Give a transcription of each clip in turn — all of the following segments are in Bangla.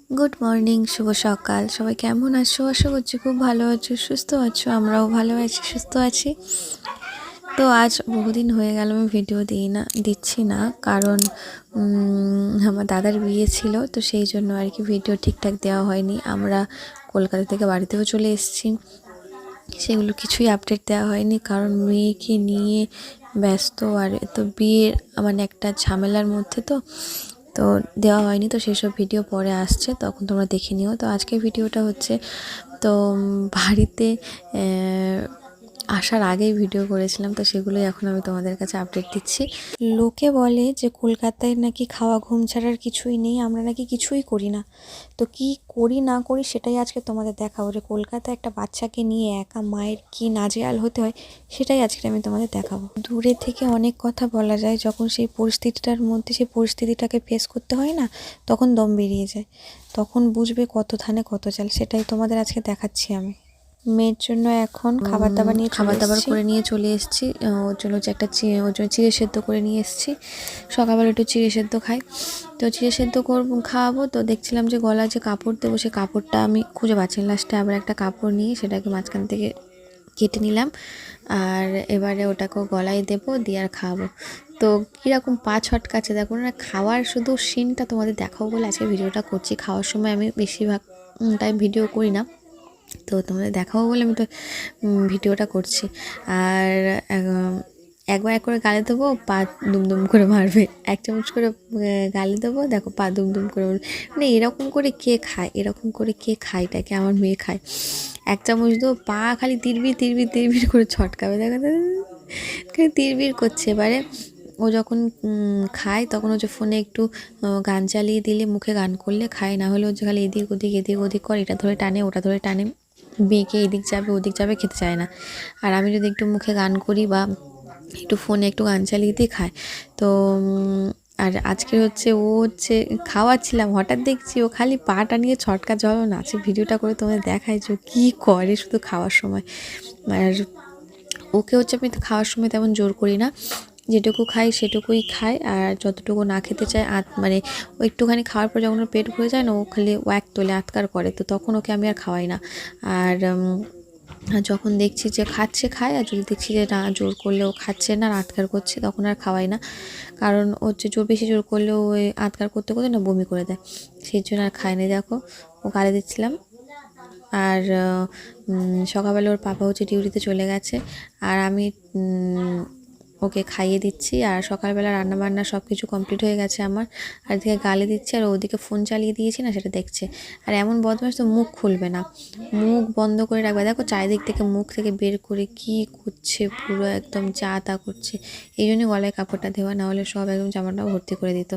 গুড মর্নিং, শুভ সকাল। সবাই কেমন আছো? আশা করছি খুব ভালো আছো, সুস্থ আছো। আমরাও ভালো আছি, সুস্থ আছি। তো আজ বহুদিন হয়ে গেল আমি ভিডিও দিচ্ছি না, কারণ আমার দাদার বিয়ে ছিল, তো সেই জন্য আর কি ভিডিও ঠিকঠাক দেওয়া হয়নি। আমরা কলকাতা থেকে বাড়িতেও চলে এসেছি, সেগুলো কিছুই আপডেট দেওয়া হয়নি, কারণ মেয়েকে নিয়ে ব্যস্ত। আর তো বিয়ের মানে একটা ঝামেলার মধ্যে তো তো দেওয়া হয়নি। তো সেসব ভিডিও পরে আসছে, তখন তোমরা দেখে নিও। তো আজকের ভিডিওটা হচ্ছে তো বাড়িতে আসার আগেই ভিডিও করেছিলাম, তো সেগুলোই এখন আমি তোমাদের কাছে আপডেট দিচ্ছি। লোকে বলে যে কলকাতায় নাকি খাওয়া ঘুম ছাড়ার কিছুই নেই, আমরা নাকি কিছুই করি না। তো কি করি না করি সেটাই আজকে তোমাদের দেখাবো, যে কলকাতায় একটা বাচ্চাকে নিয়ে একা মায়ের কি নাজেহাল হতে হয় সেটাই আজকে আমি তোমাদের দেখাবো। দূরে থেকে অনেক কথা বলা যায়, যখন সেই পরিস্থিতিটার মধ্যে সেই পরিস্থিতিটাকে ফেস করতে হয় না, তখন দম বেরিয়ে যায়, তখন বুঝবে কত ধানে কত চাল। সেটাই তোমাদের আজকে দেখাচ্ছি আমি। মেয়ের জন্য এখন খাবার দাবার করে নিয়ে চলে এসেছি। ওর জন্য হচ্ছে ওর জন্য চিড়ে সেদ্ধ করে নিয়ে এসেছি। সকালবেলা একটু চিড়ে সেদ্ধ খাই, তো চিড়ে সেদ্ধ খাওয়াবো। তো দেখছিলাম যে গলায় যে কাপড় দেবো, সেই কাপড়টা আমি খুঁজে পাচ্ছি না। লাস্টে আবার একটা কাপড় নিয়ে সেটাকে মাঝখান থেকে কেটে নিলাম, আর এবারে ওটাকেও গলায় দেবো, দিয়ে আর খাওয়াবো। তো কীরকম পা ছটকাচ্ছে দেখো না। খাওয়ার শুধু সিনটা তোমাদের দেখাবো বলে আজকে ভিডিওটা করছি। খাওয়ার সময় আমি বেশিরভাগ টাইম ভিডিও করি না, তো তোমাদের দেখাবো বলে আমি তো ভিডিওটা করছি। আর একবার এক করে গালে দেবো, পা দুমদুম করে মারবে। এক চামচ করে গালে দেবো, দেখো পা দুমদুম করে মারবে। মানে এরকম করে কে খায়, এরকম করে কে খায়? এটাকে আমার মেয়ে খায়। এক চামচ দেবো, পা খালি তিরবির তিরবির তিরবির করে ছটকাবে, দেখো খালি তিরবির করছে। এবারে ও যখন খায় তখন ও যে ফোনে একটু গান চালিয়ে দিলে, মুখে গান করলে খায়, না হলে ও যে খালি এদিক ওদিক করে, এটা ধরে টানে ওটা ধরে টানে, মেয়েকে এদিক যাবে ওদিক যাবে, খেতে চায় না। আর আমি যদি একটু মুখে গান করি বা একটু ফোনে একটু গান চালিয়ে দিয়ে খায়। তো আর আজকে হচ্ছে ও হচ্ছে খাওয়াচ্ছিলাম, হঠাৎ দেখছি ও খালি পাটা নিয়ে ছটকা জল নাচে। ভিডিওটা করে তোমাদের দেখাই যে কী করে শুধু খাওয়ার সময়। আর ওকে হচ্ছে আমি তো খাওয়ার সময় তেমন জোর করি না, যেটুকু খাই সেটুকুই খায়। আর যতটুকু না খেতে চায় মানে ও একটুখানি খাওয়ার পর যখন ওর পেট ভরে যায় না, ও খালি ওয়াক তোলে, আৎকার করে, তো তখন ওকে আমি আর খাওয়াই না। আর যখন দেখছি যে খাচ্ছে খায়, আর যদি দেখছি যে না জোর করলে ও খাচ্ছে না, আৎকার করছে, তখন আর খাওয়াই না। কারণ হচ্ছে বেশি জোর করলেও ওই আৎকার করতে করতে না বমি করে দেয়, সেই জন্য আর খায় না। দেখো ও গালে দিচ্ছিলাম। আর সকালবেলা ওর পাপা হচ্ছে ডিউটিতে চলে গেছে, আর আমি ওকে খাইয়ে দিচ্ছি। আর সকালবেলা রান্নাবান্না সব কিছু কমপ্লিট হয়ে গেছে আমার, আর এদিকে গালে দিচ্ছি, আর ওদিকে ফোন চালিয়ে দিয়েছি না, সেটা দেখছে। আর এমন বদমাশ তো, মুখ খুলবে না, মুখ বন্ধ করে রাখবে। দেখো চারিদিক থেকে মুখ থেকে বের করে কি করছে, পুরো একদম যা তা করছে। এই জন্যই গলায় কাপড়টা দেওয়া, না হলে সব একদম জামাটা ভর্তি করে দিত।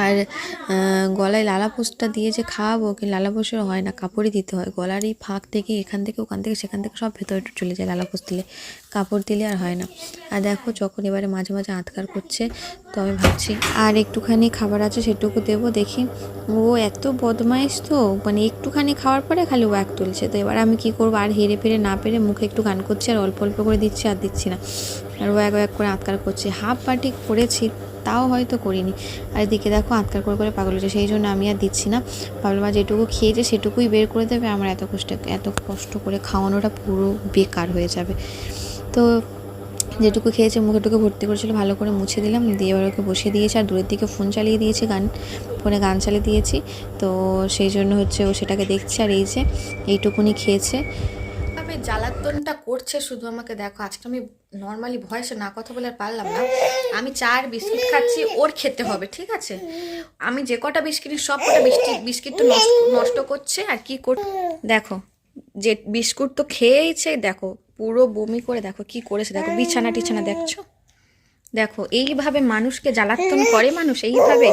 আর গলায় লালাপোষটা দিয়ে যে খাওয়াবো, কি লালাপোষের হয় না, কাপড়ই দিতে হয়। গলার এই ফাঁক থেকে, এখান থেকে ওখান থেকে সেখান থেকে সব ভেতরে চলে যায় লালাপোষ দিলে, কাপড় দিলে আর হয় না। আর দেখো যখন এবারে মাঝে মাঝে আঁতকার করছে, তো আমি ভাবছি আর একটুখানি খাবার আছে সেটুকু দেবো। দেখি ও এত বদমাইশ, তো মানে একটুখানি খাওয়ার পরে খালি ওয়াক তুলছে। তো এবার আমি কি করবো, আর হেরে ফেরে না পেরে মুখে একটু গান করছি, আর অল্প অল্প করে দিচ্ছি, আর দিচ্ছি না। আর ওয়াক করে আঁতকার করছি। হাফ বাটি করেছি, তাও হয়তো করিনি। আর এদিকে দেখো আঁতকার করে পাগল হচ্ছে, সেই জন্য আমি আর দিচ্ছি না। ভাবলাম যেটুকু খেয়েছে সেটুকুই বের করে দেবে, আমার এত কষ্ট করে খাওয়ানোটা পুরো বেকার হয়ে যাবে। তো যেটুকু খেয়েছে মুখেটুকু ভর্তি করেছিল, ভালো করে মুছে দিলাম, দিয়ে এবার ওকে বসিয়ে দিয়েছি। আর দূরের দিকে ফোন চালিয়ে দিয়েছি, ফোনে গান চালিয়ে দিয়েছি। তো সেই জন্য হচ্ছে ও সেটাকে দেখছে। আর এই যে এইটুকুনি খেয়েছে, তবে জ্বালাতনটা করছে শুধু আমাকে। দেখো আজকে আমি নর্মালি ভয়েসে না কথা বলে আর পারলাম না। আমি চার বিস্কিট খাচ্ছি, ওর খেতে হবে, ঠিক আছে? আমি যে কটা বিস্কিট, সব কটা বিস্কিট তো নষ্ট করছে। আর কি দেখো, যে বিস্কুট তো খেয়েইছে, দেখো পুরো বমি করে, দেখো কি করেছে, দেখো বিছানা টিছানা দেখছো। দেখো এইভাবে মানুষকে জ্বালাতন করে মানুষ, এইভাবে।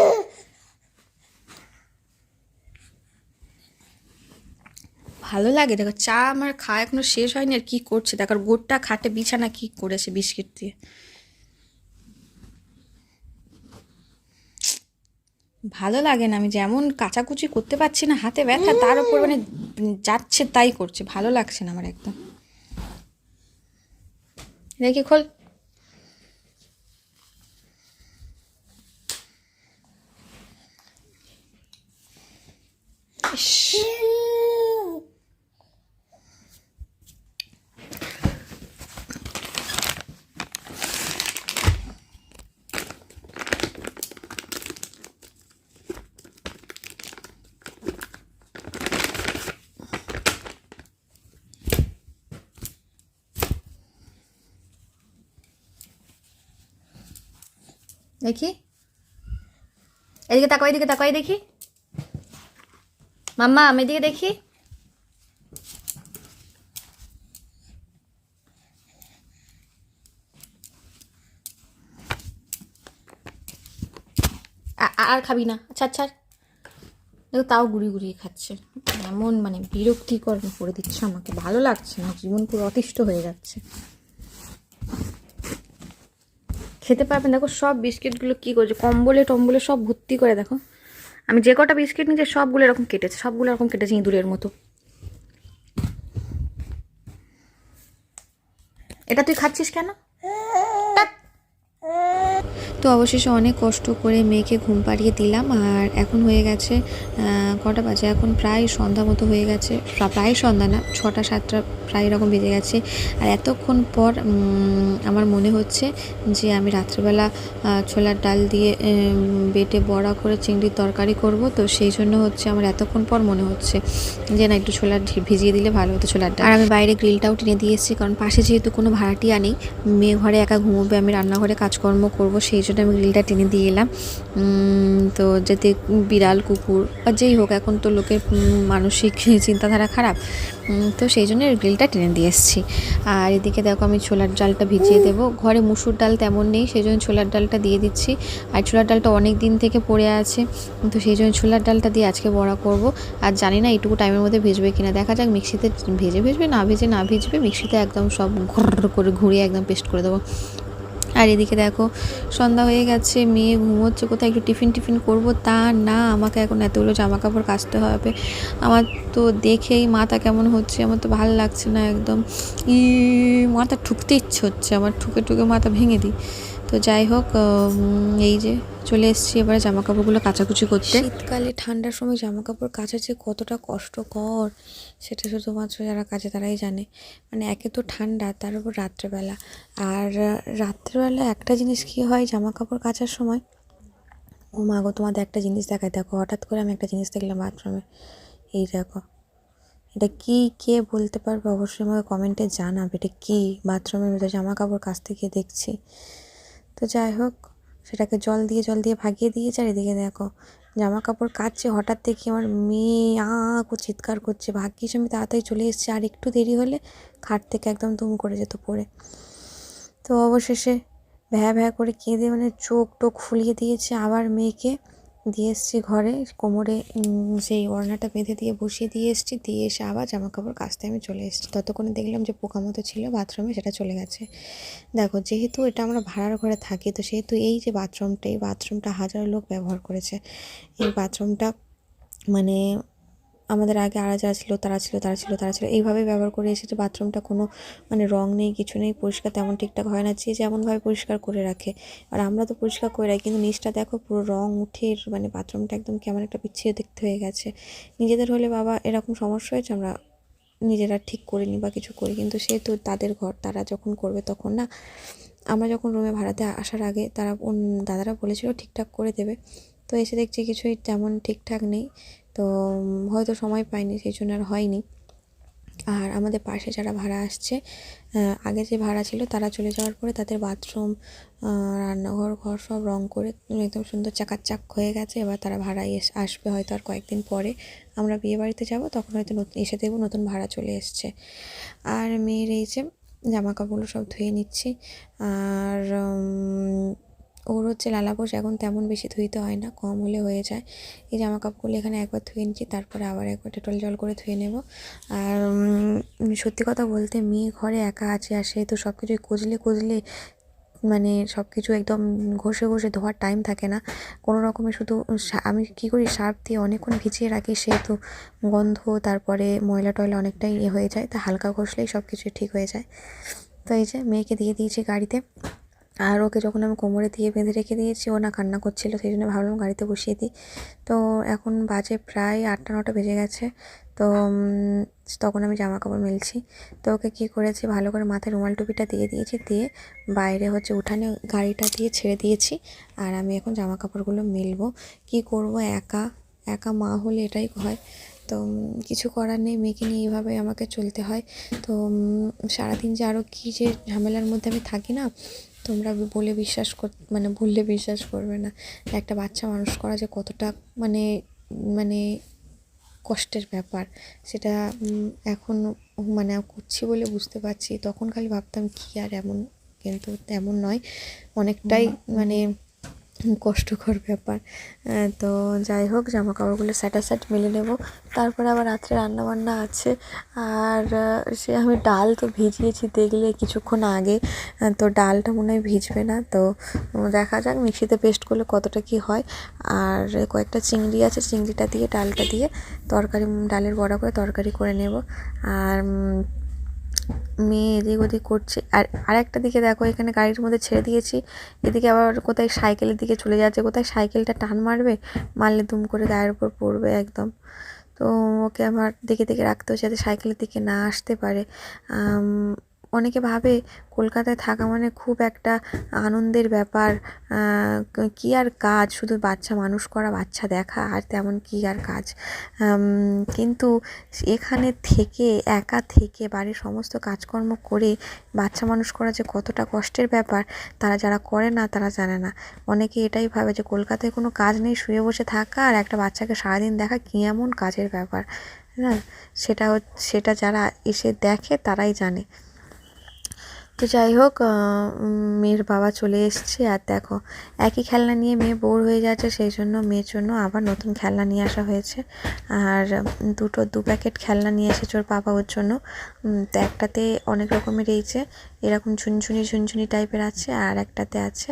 ভালো লাগে। দেখো চা আমার খাওয়া এখনো শেষ হয়নি, আর কি করছে দেখো, গোটা খাটে বিছানা কি করেছে বিস্কিট দিয়ে। ভালো লাগে না, আমি যেমন কাচাকুচি করতে পারছি না, হাতে ব্যথা, তার উপর মানে যাচ্ছে তাই করছে, ভালো লাগছে না আমার একদম। দেখি খোল। ইস, দেখি এদিকে তাকাও, এদিকে তাকাই দেখি মাম্মা, আমি এদিকে দেখি। আর খাবি না? আচ্ছা আচ্ছা, দেখো তাও গুড়িয়ে গুড়িয়ে খাচ্ছে। এমন মানে বিরক্তিকর করে দিচ্ছে, আমাকে ভালো লাগছে না, জীবন পুরো অতিষ্ঠ হয়ে যাচ্ছে। খেতে পারবেন? দেখো সব বিস্কিটগুলো কী করছে, কম্বলে টম্বলে সব ভর্তি করে। দেখো আমি যে কটা বিস্কিট নিয়েছি সবগুলো এরকম কেটেছে, সবগুলো এরকম কেটেছে ইঁদুরের মতো। এটা তুই খাচ্ছিস কেন? তো অবশেষে অনেক কষ্ট করে মেয়েকে ঘুম পাড়িয়ে দিলাম। আর এখন হয়ে গেছে কটা বাজে, এখন প্রায় সন্ধ্যা মতো হয়ে গেছে, প্রায় সন্ধ্যা না, 6টা 7টা প্রায় এরকম বেজে গেছে। আর এতক্ষণ পর আমার মনে হচ্ছে যে আমি রাত্রেবেলা ছোলার ডাল দিয়ে বেটে বড়া করে চিংড়ির তরকারি করব। তো সেই জন্য হচ্ছে আমার এতক্ষণ পর মনে হচ্ছে যে না, একটু ছোলার ভিজিয়ে দিলে ভালো হতো ছোলার ডাল। আর আমি বাইরে গ্রিলটাও টেনে দিয়ে এসেছি, কারণ পাশে যেহেতু কোনো ভাড়াটিয়া নেই, মেয়ে ঘরে একা ঘুমোবে, আমি রান্নাঘরে কাজকর্ম করব, সেই জন্য আমি গ্রিলটা টেনে দিয়ে এলাম। তো যাতে বিড়াল কুকুর বা যেই হোক, এখন তো লোকের মানসিক চিন্তাধারা খারাপ, তো সেই জন্য গ্রিলটা টেনে দিয়ে এসেছি। আর এদিকে দেখো আমি ছোলার ডালটা ভিজিয়ে দেবো, ঘরে মুসুর ডাল তেমন নেই, সেই জন্য ছোলার ডালটা দিয়ে দিচ্ছি। আর ছোলার ডালটা অনেক দিন থেকে পড়ে আছে, তো সেই জন্য ছোলার ডালটা দিয়ে আজকে বড়া করব। আর জানি না এইটুকু টাইমের মধ্যে ভিজবে কিনা, দেখা যাক। মিক্সিতে ভিজবে না ভিজবে, মিক্সিতে একদম সব ঘর করে ঘুরিয়ে একদম পেস্ট করে দেবো। আর এদিকে দেখো সন্ধ্যা হয়ে গেছে, মেয়ে ঘুমোচ্ছে, কোথায় একটু টিফিন করব তা না, আমাকে এখন এতগুলো জামা কাপড় কাচতে হবে। আমার তো দেখেই মাথা কেমন হচ্ছে, আমার তো ভালো লাগছে না একদম, মাথা ঠুকতে ইচ্ছে হচ্ছে আমার, ঠুকে মাথা ভেঙে দিই। তো যাই হোক, এই যে চলে এসেছি এবারে জামা কাপড়গুলো কাচাকুচি করতে। শীতকালে ঠান্ডার সময় জামা কাপড় কাচা যে কতটা কষ্টকর সেটা শুধুমাত্র যারা কাচে তারাই জানে। মানে একে তো ঠান্ডা, তার উপর রাত্রেবেলা। আর রাত্রেবেলা একটা জিনিস কী হয় জামা কাপড় কাচার সময়, ও মা গো, তোমাদের একটা জিনিস দেখায়। দেখো হঠাৎ করে আমি একটা জিনিস দেখলাম বাথরুমে, এই দেখো, এটা কি, কে বলতে পারবে অবশ্যই আমাকে কমেন্টে জানাবে এটা কি। বাথরুমের ভিতরে জামা কাপড় কাচতে গিয়ে দেখছি। তো যাই হোক, সেটাকে জল দিয়ে ভাগিয়ে দিয়েছে। আর এদিকে দেখো জামা কাপড় কাচছে, হঠাৎ দেখি আমার মেয়ে চিৎকার করছে। ভাগ্যিস আমি তাড়াতাড়ি চলে এসেছি, আর একটু দেরি হলে খাট থেকে একদম দুম করে যেত পড়ে। তো অবশেষে ভ্যা করে কেঁদে মানে চোখ টোক ফুলিয়ে দিয়েছে, আবার মেয়েকে দিয়ে এসেছি ঘরে, কোমরে সেই ওড়নাটা বেঁধে দিয়ে বসিয়ে দিয়ে এসেছি, দিয়ে এসে আবার জামা কাপড় কাচতে আমি চলে এসেছি। ততক্ষণে দেখলাম যে পোকা মতো ছিল বাথরুমে, সেটা চলে গেছে। দেখো যেহেতু এটা আমরা ভাড়ার ঘরে থাকি, তো সেহেতু এই যে এই বাথরুমটা হাজার লোক ব্যবহার করেছে। এই বাথরুমটা মানে আমাদের আগে আরা যারা ছিল তারা ছিল এইভাবেই ব্যবহার করে এসেছে। বাথরুমটা কোনো মানে রং নেই, কিছু নেই, পরিষ্কার তেমন ঠিকঠাক হয় না, যে যেমনভাবে পরিষ্কার করে রাখে। আর আমরা তো পরিষ্কার করে রাখি, কিন্তু নিচটা দেখো পুরো রং উঠে মানে বাথরুমটা একদম কেমন একটা বিচ্ছিরি দেখতে হয়ে গেছে। নিজেদের হলে বাবা এরকম সমস্যা হয়েছে আমরা নিজেরা ঠিক করিনি বা কিছু করি, কিন্তু সেহেতু তাদের ঘর, তারা যখন করবে তখন না, আমরা যখন রুমে ভাড়াতে আসার আগে তারা দাদারা বলেছিল ঠিকঠাক করে দেবে। তো এসে দেখছি কিছুই তেমন ঠিকঠাক নেই, তো হয়তো সময় পাইনি, সেই জন্য আর হয়নি। আর আমাদের পাশে যারা ভাড়া আসছে, আগে যে ভাড়া ছিল তারা চলে যাওয়ার পরে তাদের বাথরুম, রান্নাঘর, ঘর সব রং করে একদম সুন্দর চাকাচাক হয়ে গেছে। এবার তারা ভাড়ায় আসবে হয়তো আর কয়েকদিন পরে, আমরা বিয়েবাড়িতে যাব তখন হয়তো এসে দেখব নতুন ভাড়া চলে এসছে। আর মেয়ের এই যে জামা কাপড়গুলো সব ধুয়ে নিচ্ছি। আর ওর হচ্ছে লালাপোষ এখন তেমন বেশি ধুইতে হয় না, কম হলে হয়ে যায়। এই জামা কাপড়গুলো এখানে একবার ধুয়ে নিচ্ছি, তারপরে আবার একবার ডেটল জল করে ধুয়ে নেব। আর সত্যি কথা বলতে মেয়ে ঘরে একা আছে, আর সেহেতু সব কিছুই কজলে মানে সব কিছু একদম ঘষে ধোয়ার টাইম থাকে না কোনো রকমের। শুধু আমি কী করি, সার্ফ দিয়ে অনেকক্ষণ ভিজিয়ে রাখি, সেহেতু গন্ধ তারপরে ময়লা টয়লা অনেকটাই হয়ে যায়, তা হালকা ঘষলেই সব কিছু ঠিক হয়ে যায়। তো এই যে মেয়েকে দিয়ে দিয়েছি গাড়িতে। আর ওকে যখন আমি কোমরে দিয়ে বেঁধে রেখে দিয়েছি, ও না কান্না করছিল, সেই জন্য ভাবলাম গাড়িতে বসিয়ে দিই। তো এখন বাজে প্রায় 8টা 9টা বেজে গেছে। তো তখন আমি জামা কাপড় মেলছি। তো ওকে কী করেছি, ভালো করে মাথায় রুমাল টুপিটা দিয়ে দিয়েছি, দিয়ে বাইরে হচ্ছে উঠানে গাড়িটা দিয়ে ছেড়ে দিয়েছি। আর আমি এখন জামা কাপড়গুলো মেলবো। কী করব, একা একা মা হলে এটাই হয়। তো কিছু করার নেই, মেয়েকে নিয়ে এইভাবে আমাকে চলতে হয়। তো সারাদিন যে আরও কী যে ঝামেলার মধ্যে আমি থাকি না, তোমরা বলে বললে বিশ্বাস করবে না। একটা বাচ্চা মানুষ করা যে কতটা মানে মানে কষ্টের ব্যাপার, সেটা এখন করছি বলে বুঝতে পারছি। তখন খালি ভাবতাম কী আর এমন, কিন্তু তেমন নয়, অনেকটাই কষ্টকর ব্যাপার। তো যাই হোক, জামা কাপড়গুলো স্যাট মেলে নেব। তারপরে আবার রাত্রে রান্নাবান্না আছে। আর সে আমি ডাল তো ভিজিয়েছি দেখলে কিছুক্ষণ আগে, তো ডালটা মনে হয় ভিজবে না। তো দেখা যাক মিক্সিতে পেস্ট করলে কতটা কি হয়। আর কয়েকটা চিংড়ি আছে, চিংড়িটা দিয়ে ডালটা দিয়ে ডালের বড়া করে তরকারি করে নেব। আর মেয়ে এদিক ওদিক করছে। আর আরেকটা দিকে দেখো, এখানে গাড়ির মধ্যে ছেড়ে দিয়েছি, এদিকে আবার কোথায় সাইকেলের দিকে চলে যাচ্ছে, কোথায় সাইকেলটা টান মারলে দুম করে গায়ের উপর পড়বে একদম। তো ওকে আমার দেখে দেখে রাখতে হচ্ছে যাতে সাইকেলের দিকে না আসতে পারে। অনেকে ভাবে কলকাতায় থাকা মানে খুব একটা আনন্দের ব্যাপার, কী আর কাজ, শুধু বাচ্চা মানুষ করা, বাচ্চা দেখা, আর তেমন কী আর কাজ। কিন্তু এখানে থেকে একা থেকে বাড়ির সমস্ত কাজকর্ম করে বাচ্চা মানুষ করা যে কতটা কষ্টের ব্যাপার, যারা করে না তারা জানে না। অনেকে এটাই ভাবে যে কলকাতায় কোনো কাজ নেই, শুয়ে বসে থাকা আর একটা বাচ্চাকে সারাদিন দেখা কী এমন কাজের ব্যাপার, না? সেটা যারা এসে দেখে তারাই জানে। তো যাই হোক, মেয়ের বাবা চলে এসছে। আর দেখো, একই খেলনা নিয়ে মেয়ে বোর হয়ে যাচ্ছে, সেই জন্য মেয়ের জন্য আবার নতুন খেলনা নিয়ে আসা হয়েছে। আর দু প্যাকেট খেলনা নিয়ে এসেছে ওর বাবা ওর জন্য। তো একটাতে অনেক রকমের এরকম ঝুনঝুনি টাইপের আছে, আর একটাতে আছে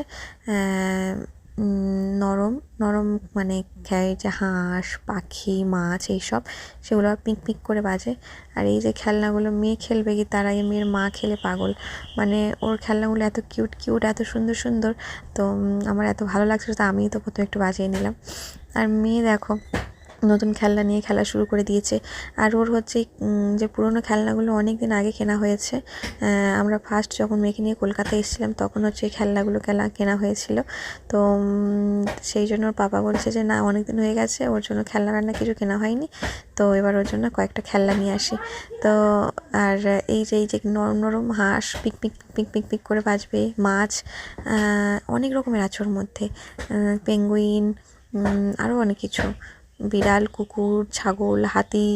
নরম নরম, এই যে হাঁস পাখি মাছ এইসব, সেগুলো পিক করে বাজে। আর এই যে খেলনাগুলো মেয়ে খেলবে কি, তার আগে মেয়ের মা খেলে পাগল। ওর খেলনাগুলো এত কিউট, এত সুন্দর। তো আমার এত ভালো লাগছে, তো আমিই তো প্রথমে একটু বাজিয়ে নিলাম। আর মেয়ে দেখো নতুন খেলনা নিয়ে খেলা শুরু করে দিয়েছে। আর ওর হচ্ছে যে পুরোনো খেলনাগুলো অনেক দিন আগে কেনা হয়েছে। আমরা ফার্স্ট যখন মেয়েকে নিয়ে কলকাতায় এসেছিলাম তখন হচ্ছে এই খেলনাগুলো কেনা হয়েছিল। তো সেই জন্য ওর পাপা বলছে যে না, অনেক দিন হয়ে গেছে, ওর জন্য খেলনা কিছু কেনা হয়নি, তো এবার ওর জন্য কয়েকটা খেলনা নিয়ে আসি। তো আর এই যে নরম হাঁস পিক করে বাজবে, মাছ অনেক রকমের আছে ওর মধ্যে, পেঙ্গুইন, আরও অনেক কিছু, বিড়াল, কুকুর, ছাগল, হাতি,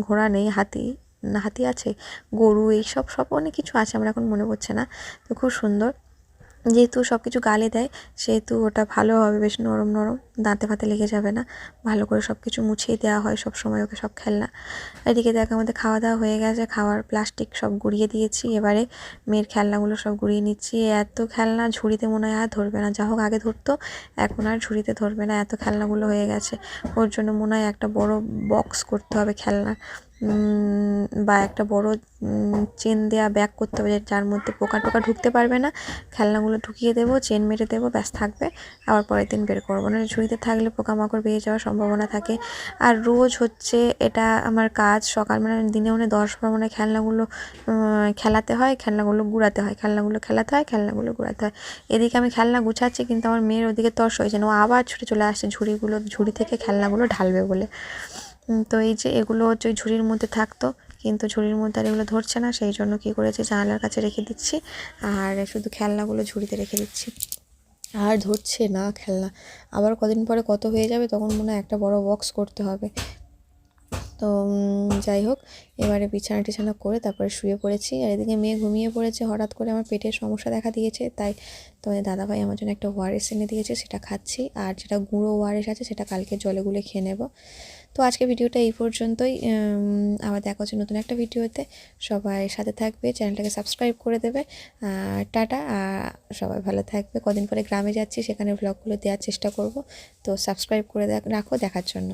ঘোড়া নেই, হাতি আছে, গরু, এইসব অনেক কিছু আছে, আমার এখন মনে পড়ছে না। তো খুব সুন্দর, যেহেতু সব কিছু গালে দেয় সেহেতু ওটা ভালো হবে, বেশ নরম দাঁতে ফাতে লেগে যাবে না, ভালো করে সব কিছু মুছিয়ে দেওয়া হয় সব সময় ওকে সব খেলনা। এদিকে দেখ আমাদের খাওয়া দাওয়া হয়ে গেছে, খাওয়ার প্লাস্টিক সব গুঁড়িয়ে দিয়েছি, এবারে মেয়ের খেলনাগুলো সব গুঁড়িয়ে নিচ্ছি। এত খেলনা ঝুড়িতে মনে হয় আর ধরবে না, যা হোক আগে ধরতো, এখন আর ঝুড়িতে ধরবে না, এত খেলনাগুলো হয়ে গেছে। ওর জন্য মনে হয় একটা বড় বক্স করতে হবে খেলনা, বা একটা বড় চেন দেওয়া ব্যাগ করতে হবে, যার মধ্যে পোকা টোকা ঢুকতে পারবে না, খেলনাগুলো ঢুকিয়ে দেবো, চেন মেরে দেবো, ব্যাস থাকবে, আবার পরের দিন বের করবো না। ঝুড়িতে থাকলে পোকামাকড় বেরিয়ে যাওয়ার সম্ভাবনা থাকে। আর রোজ হচ্ছে এটা আমার কাজ, সকাল দিনে 10-12 খেলনাগুলো খেলাতে হয়, খেলনাগুলো গুড়াতে হয়, খেলনাগুলো গুড়াতে হয়। এদিকে আমি খেলনা গুছাচ্ছি, কিন্তু আমার মেয়ের ওদিকে তর্স হয়েছে না, ও আবার ছুটে চলে আসছে ঝুড়ি থেকে খেলনাগুলো ঢালবে বলে। তো এই যে এগুলো হচ্ছে ওই ঝুড়ির মধ্যে থাকতো, কিন্তু ঝুড়ির মধ্যে আর এগুলো ধরছে না, সেই জন্য কী করেছি, জানালার কাছে রেখে দিচ্ছি, আর শুধু খেলনাগুলো ঝুড়িতে রেখে দিচ্ছি। আর ধরছে না খেলনা, আবার কদিন পরে কত হয়ে যাবে, তখন মনে হয় একটা বড় বক্স করতে হবে। তো যাই হোক, এবারে বিছানা করে তারপরে শুয়ে পড়েছি। আর এদিকে মেয়ে ঘুমিয়ে পড়েছে, হঠাৎ করে আমার পেটের সমস্যা দেখা দিয়েছে, তাই তোমাদের দাদাভাই আমার জন্য একটা ওআরএস এনে দিয়েছে, সেটা খাচ্ছি। আর যেটা গুঁড়ো ওআরএস আছে সেটা কালকে জলে গুলে খেয়ে নেব। তো আজকে ভিডিওটা এই পর্যন্তই, আবার দেখা হচ্ছে নতুন একটা ভিডিওতে। সবাই সাথে থাকবে, চ্যানেলটাকে সাবস্ক্রাইব করে দেবে। টাটা, সবাই ভালো থাকবে। কদিন পরে গ্রামে যাচ্ছি, সেখানে ব্লগগুলো দেওয়ার চেষ্টা করব, তো সাবস্ক্রাইব করে রাখো দেখার জন্য।